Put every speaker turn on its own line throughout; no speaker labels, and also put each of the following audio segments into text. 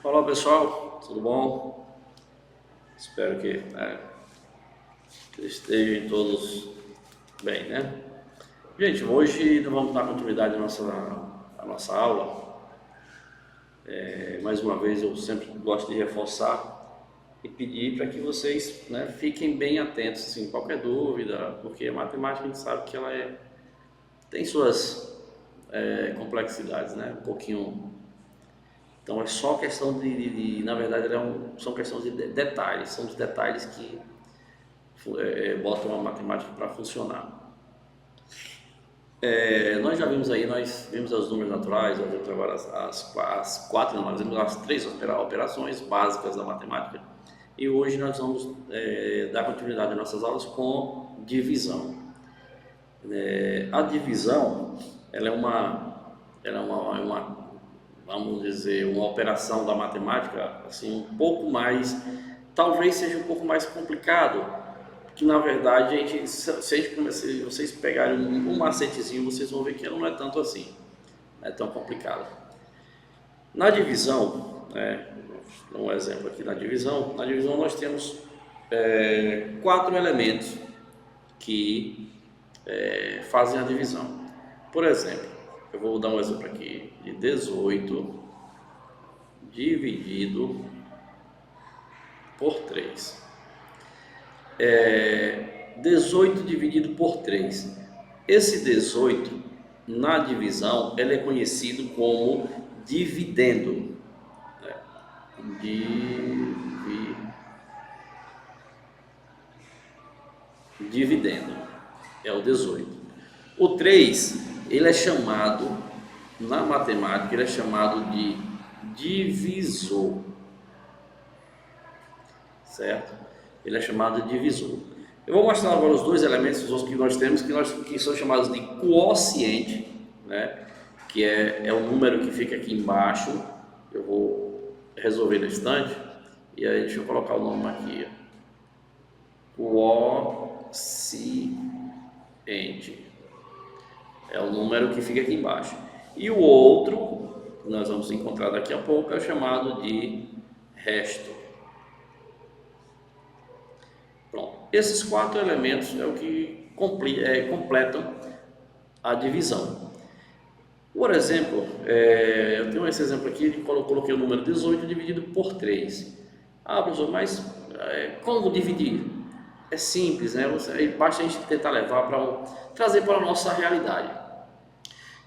Olá pessoal, tudo bom? Espero que estejam todos bem, né? Gente, hoje nós vamos dar continuidade à nossa aula. Mais uma vez eu sempre gosto de reforçar e pedir para que vocês, né, fiquem bem atentos, assim, qualquer dúvida, porque a matemática a gente sabe que ela tem suas complexidades, né? Um pouquinho. Então é só questão na verdade, são questões de detalhes, são os detalhes que botam a matemática para funcionar. Nós já vimos aí, nós vimos os números naturais, nós vimos agora as quatro, nós vimos as três operações básicas da matemática e hoje nós vamos dar continuidade às nossas aulas com divisão. A divisão, ela é uma vamos dizer, uma operação da matemática, assim, um pouco mais, talvez seja um pouco mais complicado, que na verdade, se vocês pegarem um macetezinho, vocês vão ver que ela não é tanto assim, não é tão complicado. Na divisão, vou dar um exemplo aqui na divisão nós temos quatro elementos que fazem a divisão. Por exemplo, eu vou dar um exemplo aqui de 18 dividido por 3. 18 dividido por 3. Esse 18, na divisão, ele é conhecido como dividendo. Dividendo é o 18. O 3, ele é chamado, na matemática, ele é chamado de divisor, certo? Ele é chamado de divisor. Eu vou mostrar agora os dois elementos que nós temos, que são chamados de quociente, né? Que é o número que fica aqui embaixo. Eu vou resolver no instante, e aí deixa eu colocar o nome aqui. Quociente. É o número que fica aqui embaixo. E o outro, que nós vamos encontrar daqui a pouco, é o chamado de resto. Pronto. Esses quatro elementos é o que completam a divisão. Por exemplo, eu tenho esse exemplo aqui, eu coloquei o número 18 dividido por 3. Ah, professor, mas como dividir? É simples, né? Basta a gente tentar trazer para a nossa realidade.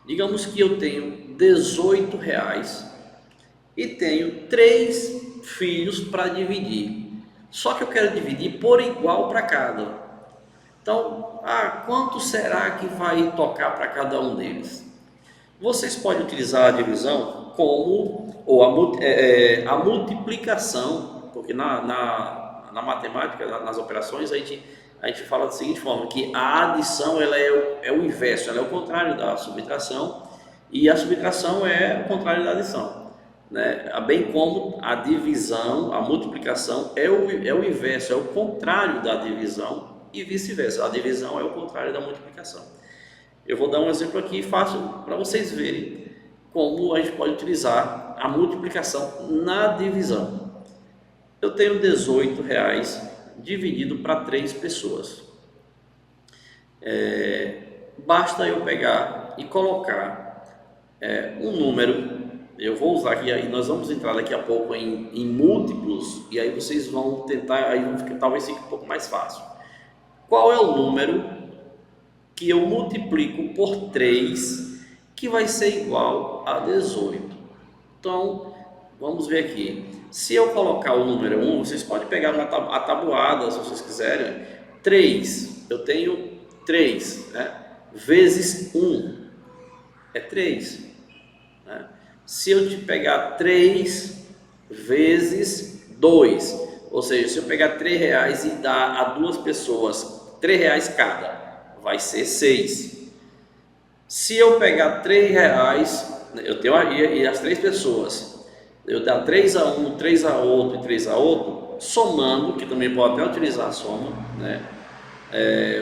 Digamos que eu tenho R$18 e tenho 3 filhos para dividir. Só que eu quero dividir por igual para cada. Então, quanto será que vai tocar para cada um deles? Vocês podem utilizar a divisão ou a multiplicação, porque na matemática, nas operações, a gente fala da seguinte forma, que a adição ela é o inverso, ela é o contrário da subtração, e a subtração é o contrário da adição, né? Bem como a divisão, a multiplicação é o inverso, é o contrário da divisão e vice-versa, a divisão é o contrário da multiplicação. Eu vou dar um exemplo aqui fácil para vocês verem como a gente pode utilizar a multiplicação na divisão. Eu tenho R$18 dividido para 3 pessoas. Basta eu pegar e colocar um número. Eu vou usar aqui, aí nós vamos entrar daqui a pouco em múltiplos, e aí vocês vão tentar, talvez fique um pouco mais fácil. Qual é o número que eu multiplico por 3 que vai ser igual a 18? Então, vamos ver aqui. Se eu colocar o número 1, vocês podem pegar a tabuada, se vocês quiserem. 3, eu tenho 3, né? Vezes 1 é 3. Né? Se eu te pegar 3 vezes 2, ou seja, se eu pegar R$3 e dar a 2 pessoas R$3 cada, vai ser 6. Se eu pegar R$3, eu tenho aí as 3 pessoas, eu dar 3 a um, 3 a outro e 3 a outro, somando, que também pode até utilizar a soma, né?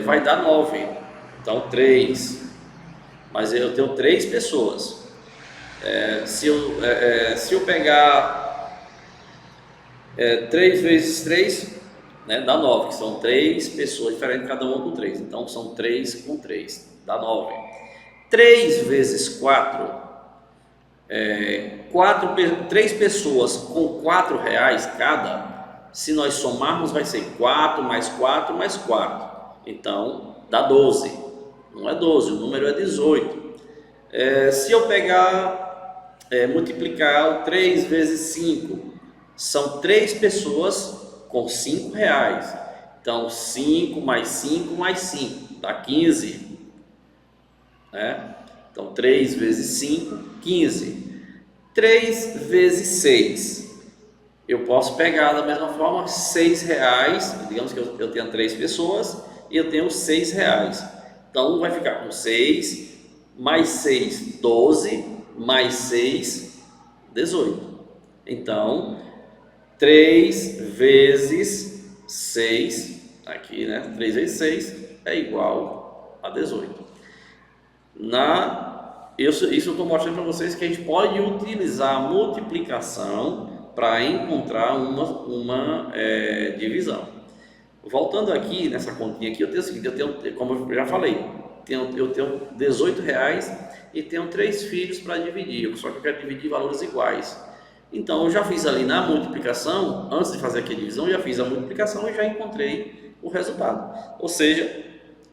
Vai dar 9. Então 3. Mas eu tenho 3 pessoas. Se eu pegar 3 vezes 3, né, dá 9, que são 3 pessoas diferentes, cada uma com 3. Então, são 3 com 3, dá 9. 3 vezes 4, 3 pessoas com 4 reais cada, se nós somarmos vai ser 4 mais 4 mais 4. Então, dá 12. Não é 12, o número é 18. Se eu pegar, multiplicar o 3 vezes 5, são 3 pessoas com 5 reais. Então, 5 mais 5 mais 5, dá 15. Né? Então, 3 vezes 5, 15. 3 vezes 6, eu posso pegar da mesma forma 6 reais. Digamos que eu tenho 3 pessoas e eu tenho 6 reais. Então, vai ficar com 6 mais 6, 12, mais 6, 18. Então, 3 vezes 6, aqui, né? 3 vezes 6 é igual a 18. Isso eu estou mostrando para vocês que a gente pode utilizar a multiplicação para encontrar uma divisão. Voltando aqui nessa continha aqui, eu tenho o seguinte, como eu já falei, eu tenho 18 reais e tenho 3 filhos para dividir, só que eu quero dividir valores iguais. Então, eu já fiz ali na multiplicação, antes de fazer aqui a divisão, eu já fiz a multiplicação e já encontrei o resultado. Ou seja,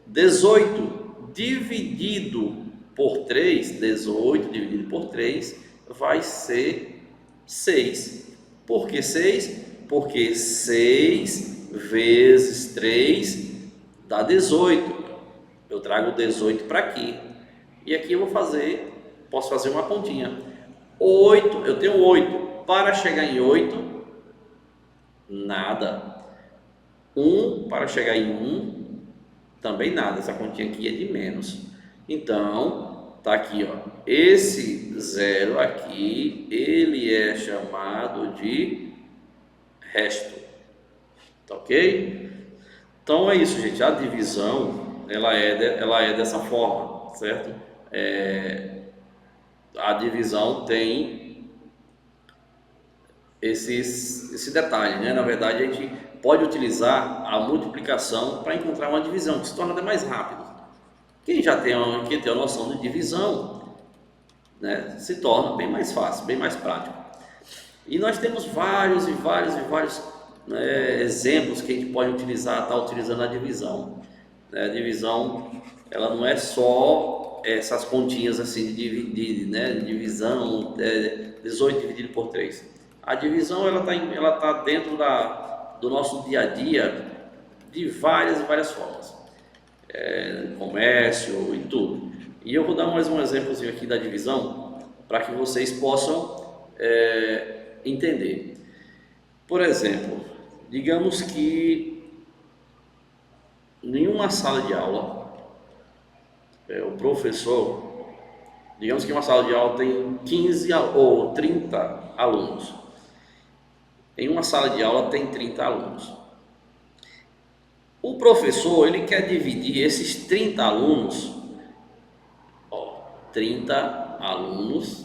18 dividido por 3, 18 dividido por 3 vai ser 6. Por que 6? Porque 6 vezes 3 dá 18. Eu trago 18 para aqui. E aqui eu posso fazer uma continha. 8, eu tenho 8. Para chegar em 8, nada. 1 para chegar em 1, também nada. Essa continha aqui é de menos. Então, tá aqui, ó. Esse zero aqui, ele é chamado de resto. Tá ok? Então é isso, gente. A divisão, ela é dessa forma, certo? A divisão tem esse detalhe, né? Na verdade, a gente pode utilizar a multiplicação para encontrar uma divisão, que se torna até mais rápido. Quem já tem a noção de divisão, né, se torna bem mais fácil, bem mais prático. E nós temos vários exemplos que a gente pode utilizar, tá utilizando a divisão. A divisão, ela não é só essas continhas assim de dividir, né, divisão, 18 dividido por 3. A divisão, ela tá dentro do nosso dia a dia de várias formas. Comércio e tudo. E eu vou dar mais um exemplozinho aqui da divisão para que vocês possam entender. Por exemplo, digamos que em uma sala de aula, o professor, digamos que uma sala de aula tem 15 ou 30 alunos. Em uma sala de aula tem 30 alunos. O professor, ele quer dividir esses 30 alunos, 30 alunos,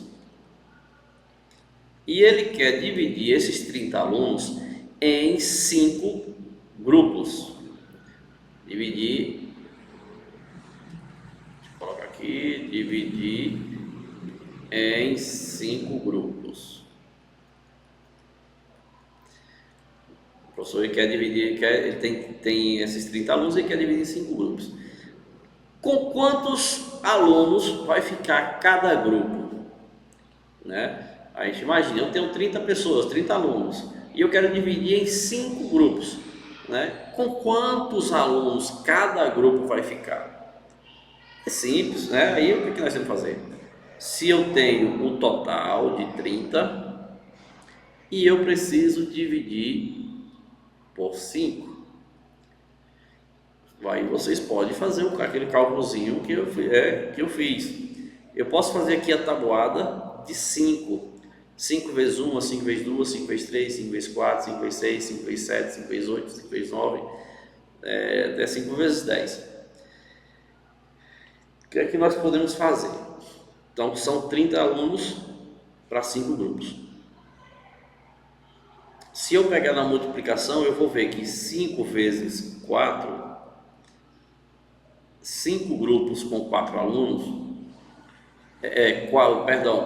e ele quer dividir esses 30 alunos em 5 grupos. Dividir, deixa eu colocar aqui, dividir em 5 grupos. O professor ele quer dividir, ele tem esses 30 alunos e quer dividir em 5 grupos. Com quantos alunos vai ficar cada grupo? Né? A gente imagina, eu tenho 30 pessoas, 30 alunos, e eu quero dividir em 5 grupos. Né? Com quantos alunos cada grupo vai ficar? É simples, né? Aí o que nós temos que fazer? Se eu tenho um total de 30 e eu preciso dividir por 5, aí vocês podem fazer aquele cálculozinho que eu fiz. Eu posso fazer aqui a tabuada de 5. 5 vezes 1, 5 vezes 2, 5 vezes 3, 5 vezes 4, 5 vezes 6, 5 vezes 7, 5 vezes 8, 5 vezes 9, até 5 vezes 10. O que é que nós podemos fazer? Então, são 30 alunos para 5 grupos. Se eu pegar na multiplicação, eu vou ver que 5 vezes 4, 5 grupos com 4 alunos,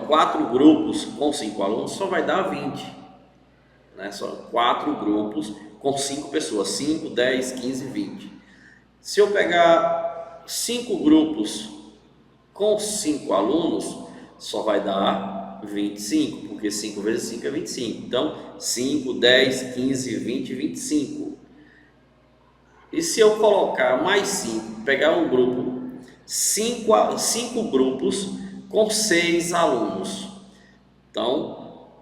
4 grupos com 5 alunos só vai dar 20, né? Só 4 grupos com 5 pessoas, 5, 10, 15, 20. Se eu pegar 5 grupos com 5 alunos, só vai dar 25, porque 5 vezes 5 é 25. Então, 5, 10, 15, 20, 25. E se eu colocar mais 5, pegar um grupo, 5 grupos com 6 alunos. Então,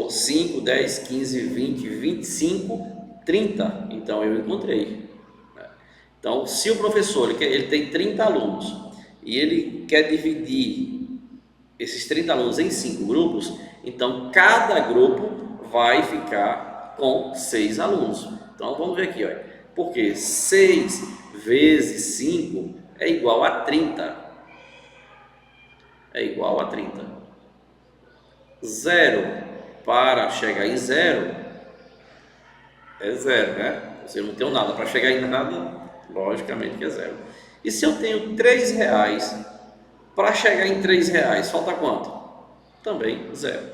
5, 10, 15, 20, 25, 30. Então, eu encontrei. Então, se o professor ele tem 30 alunos e ele quer dividir esses 30 alunos em 5 grupos, então cada grupo vai ficar com 6 alunos. Então, vamos ver aqui, olha. Porque 6 vezes 5 é igual a 30. É igual a 30. 0 para chegar em 0 é 0, né? Você não tem nada para chegar em nada, logicamente que é 0. E se eu tenho 3 reais, para chegar em 3 reais, falta quanto? Também 0.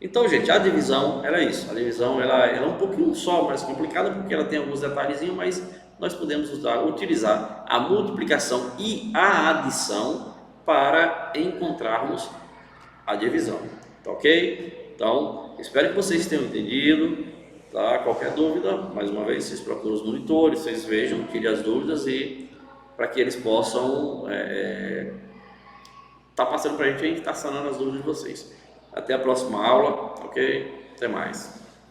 Então, gente, a divisão era isso. A divisão ela é um pouquinho só mais complicada, porque ela tem alguns detalhezinhos, mas nós podemos utilizar a multiplicação e a adição para encontrarmos a divisão. Tá ok? Então, espero que vocês tenham entendido. Tá? Qualquer dúvida, mais uma vez, vocês procuram os monitores, vocês vejam, tirem as dúvidas e para que eles possam tá passando para a gente está sanando as dúvidas de vocês. Até a próxima aula, ok? Até mais.